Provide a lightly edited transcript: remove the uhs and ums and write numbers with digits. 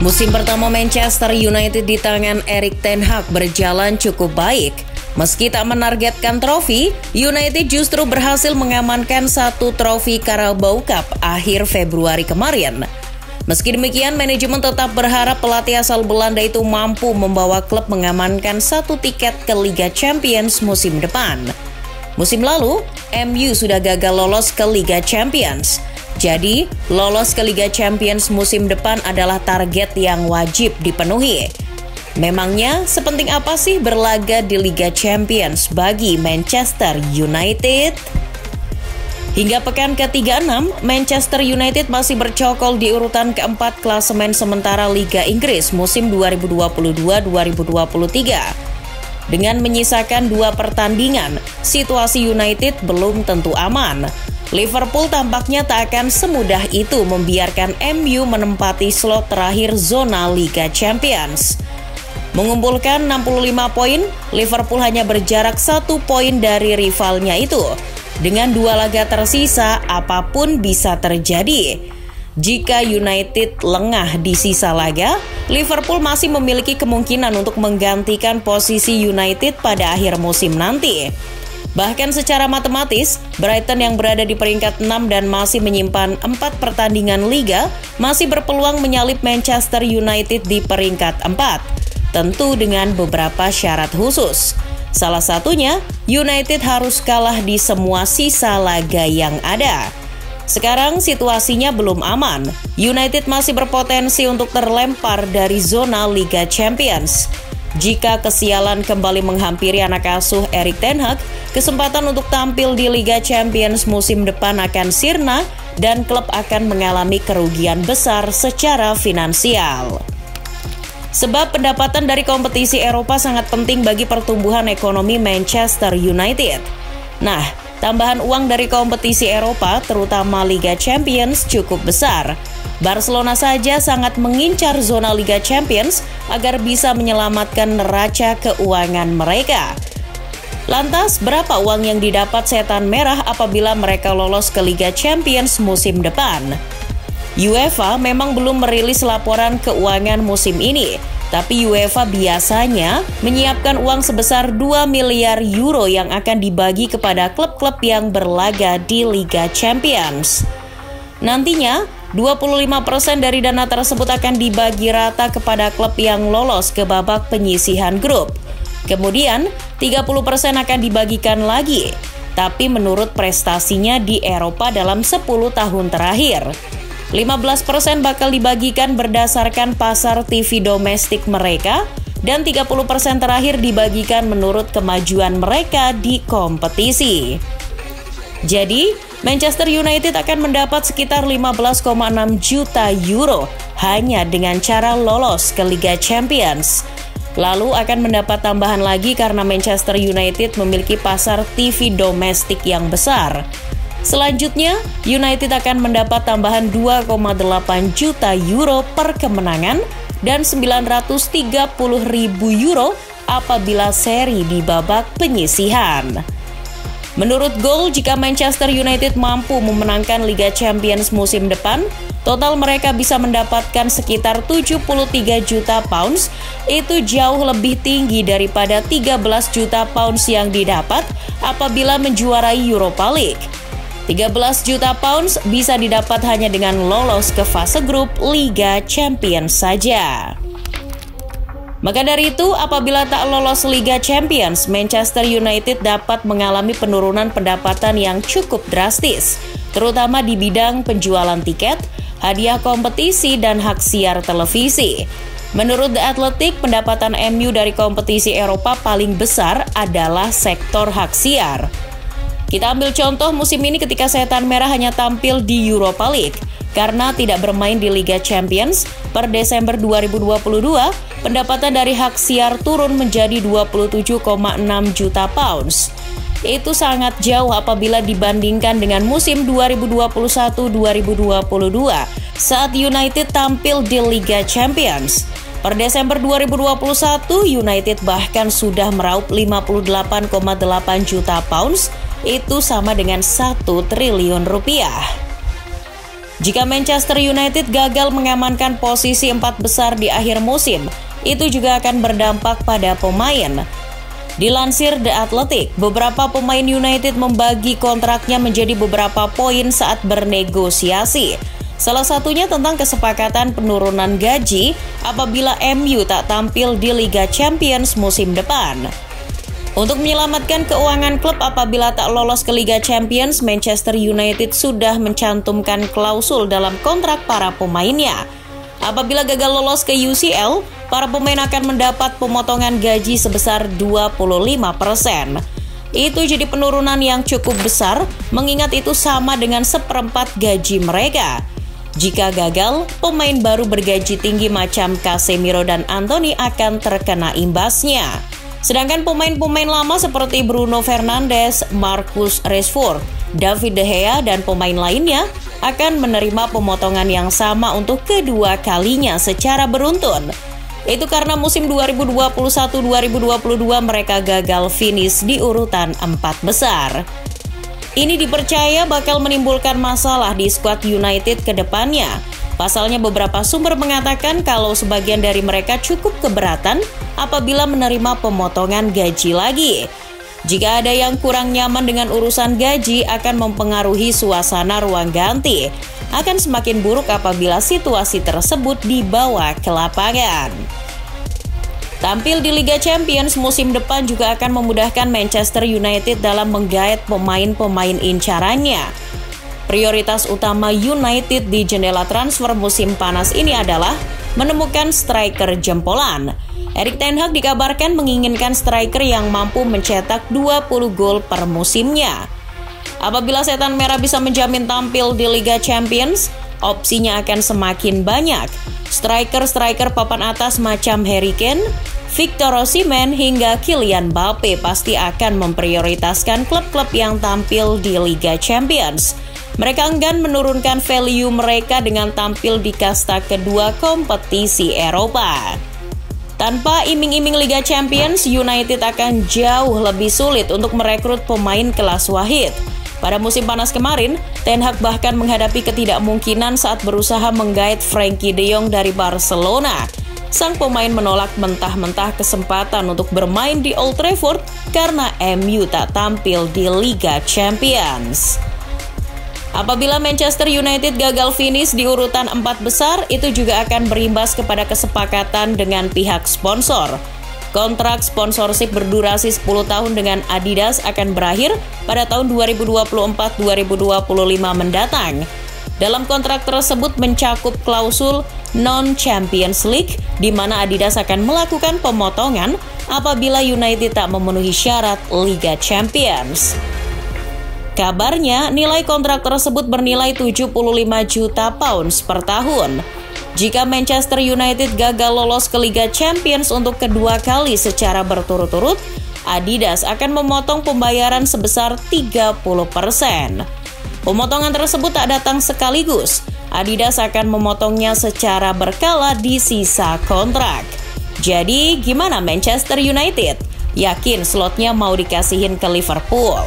Musim pertama Manchester United di tangan Erik ten Hag berjalan cukup baik. Meski tak menargetkan trofi, United justru berhasil mengamankan satu trofi Carabao Cup akhir Februari kemarin. Meski demikian, manajemen tetap berharap pelatih asal Belanda itu mampu membawa klub mengamankan satu tiket ke Liga Champions musim depan. Musim lalu, MU sudah gagal lolos ke Liga Champions. Jadi, lolos ke Liga Champions musim depan adalah target yang wajib dipenuhi. Memangnya, sepenting apa sih berlaga di Liga Champions bagi Manchester United? Hingga pekan ke-36, Manchester United masih bercokol di urutan keempat klasemen sementara Liga Inggris musim 2022-2023. Dengan menyisakan 2 pertandingan, situasi United belum tentu aman. Liverpool tampaknya tak akan semudah itu membiarkan MU menempati slot terakhir zona Liga Champions. Mengumpulkan 65 poin, Liverpool hanya berjarak 1 poin dari rivalnya itu. Dengan 2 laga tersisa, apapun bisa terjadi. Jika United lengah di sisa laga, Liverpool masih memiliki kemungkinan untuk menggantikan posisi United pada akhir musim nanti. Bahkan secara matematis, Brighton yang berada di peringkat 6 dan masih menyimpan 4 pertandingan liga masih berpeluang menyalip Manchester United di peringkat 4. Tentu dengan beberapa syarat khusus. Salah satunya, United harus kalah di semua sisa laga yang ada. Sekarang situasinya belum aman. United masih berpotensi untuk terlempar dari zona Liga Champions. Jika kesialan kembali menghampiri anak asuh Erik ten Hag, kesempatan untuk tampil di Liga Champions musim depan akan sirna dan klub akan mengalami kerugian besar secara finansial. Sebab pendapatan dari kompetisi Eropa sangat penting bagi pertumbuhan ekonomi Manchester United. Nah, tambahan uang dari kompetisi Eropa, terutama Liga Champions, cukup besar. Barcelona saja sangat mengincar zona Liga Champions agar bisa menyelamatkan neraca keuangan mereka. Lantas, berapa uang yang didapat Setan Merah apabila mereka lolos ke Liga Champions musim depan? UEFA memang belum merilis laporan keuangan musim ini, tapi UEFA biasanya menyiapkan uang sebesar 2 miliar euro yang akan dibagi kepada klub-klub yang berlaga di Liga Champions. Nantinya, 25% dari dana tersebut akan dibagi rata kepada klub yang lolos ke babak penyisihan grup. Kemudian, 30% akan dibagikan lagi, tapi menurut prestasinya di Eropa dalam 10 tahun terakhir. 15% bakal dibagikan berdasarkan pasar TV domestik mereka, dan 30% terakhir dibagikan menurut kemajuan mereka di kompetisi. Jadi, Manchester United akan mendapat sekitar 15,6 juta euro hanya dengan cara lolos ke Liga Champions. Lalu akan mendapat tambahan lagi karena Manchester United memiliki pasar TV domestik yang besar. Selanjutnya, United akan mendapat tambahan 2,8 juta euro per kemenangan dan 930.000 euro apabila seri di babak penyisihan. Menurut Goal, jika Manchester United mampu memenangkan Liga Champions musim depan, total mereka bisa mendapatkan sekitar 73 juta pounds, itu jauh lebih tinggi daripada 13 juta pounds yang didapat apabila menjuarai Europa League. 13 juta pounds bisa didapat hanya dengan lolos ke fase grup Liga Champions saja. Maka dari itu, apabila tak lolos Liga Champions, Manchester United dapat mengalami penurunan pendapatan yang cukup drastis, terutama di bidang penjualan tiket, hadiah kompetisi, dan hak siar televisi. Menurut The Athletic, pendapatan MU dari kompetisi Eropa paling besar adalah sektor hak siar. Kita ambil contoh musim ini ketika Setan Merah hanya tampil di Europa League. Karena tidak bermain di Liga Champions, per Desember 2022, pendapatan dari hak siar turun menjadi 27,6 juta pounds. Itu sangat jauh apabila dibandingkan dengan musim 2021-2022 saat United tampil di Liga Champions. Per Desember 2021, United bahkan sudah meraup 58,8 juta pounds, itu sama dengan 1 triliun rupiah. Jika Manchester United gagal mengamankan posisi 4 besar di akhir musim, itu juga akan berdampak pada pemain. Dilansir The Athletic, beberapa pemain United membagi kontraknya menjadi beberapa poin saat bernegosiasi. Salah satunya tentang kesepakatan penurunan gaji apabila MU tak tampil di Liga Champions musim depan. Untuk menyelamatkan keuangan klub apabila tak lolos ke Liga Champions, Manchester United sudah mencantumkan klausul dalam kontrak para pemainnya. Apabila gagal lolos ke UCL, para pemain akan mendapat pemotongan gaji sebesar 25%. Itu jadi penurunan yang cukup besar, mengingat itu sama dengan 1/4 gaji mereka. Jika gagal, pemain baru bergaji tinggi macam Casemiro dan Anthony akan terkena imbasnya. Sedangkan pemain-pemain lama seperti Bruno Fernandes, Marcus Rashford, David De Gea, dan pemain lainnya akan menerima pemotongan yang sama untuk kedua kalinya secara beruntun. Itu karena musim 2021-2022 mereka gagal finish di urutan 4 besar. Ini dipercaya bakal menimbulkan masalah di skuad United ke depannya. Pasalnya beberapa sumber mengatakan kalau sebagian dari mereka cukup keberatan apabila menerima pemotongan gaji lagi. Jika ada yang kurang nyaman dengan urusan gaji akan mempengaruhi suasana ruang ganti. Akan semakin buruk apabila situasi tersebut dibawa ke lapangan. Tampil di Liga Champions musim depan juga akan memudahkan Manchester United dalam menggait pemain-pemain incarannya. Prioritas utama United di jendela transfer musim panas ini adalah menemukan striker jempolan. Erik ten Hag dikabarkan menginginkan striker yang mampu mencetak 20 gol per musimnya. Apabila Setan Merah bisa menjamin tampil di Liga Champions, opsinya akan semakin banyak. Striker-striker papan atas macam Harry Kane, Victor Osimhen hingga Kylian Mbappe pasti akan memprioritaskan klub-klub yang tampil di Liga Champions. Mereka enggan menurunkan value mereka dengan tampil di kasta kedua kompetisi Eropa. Tanpa iming-iming Liga Champions, United akan jauh lebih sulit untuk merekrut pemain kelas wahid. Pada musim panas kemarin, Ten Hag bahkan menghadapi ketidakmungkinan saat berusaha menggait Frenkie de Jong dari Barcelona. Sang pemain menolak mentah-mentah kesempatan untuk bermain di Old Trafford karena MU tak tampil di Liga Champions. Apabila Manchester United gagal finish di urutan 4 besar, itu juga akan berimbas kepada kesepakatan dengan pihak sponsor. Kontrak sponsorship berdurasi 10 tahun dengan Adidas akan berakhir pada tahun 2024-2025 mendatang. Dalam kontrak tersebut mencakup klausul non-Champions League, di mana Adidas akan melakukan pemotongan apabila United tak memenuhi syarat Liga Champions. Kabarnya, nilai kontrak tersebut bernilai 75 juta pounds per tahun. Jika Manchester United gagal lolos ke Liga Champions untuk kedua kali secara berturut-turut, Adidas akan memotong pembayaran sebesar 30%. Pemotongan tersebut tak datang sekaligus. Adidas akan memotongnya secara berkala di sisa kontrak. Jadi, gimana Manchester United? Yakin slotnya mau dikasihin ke Liverpool?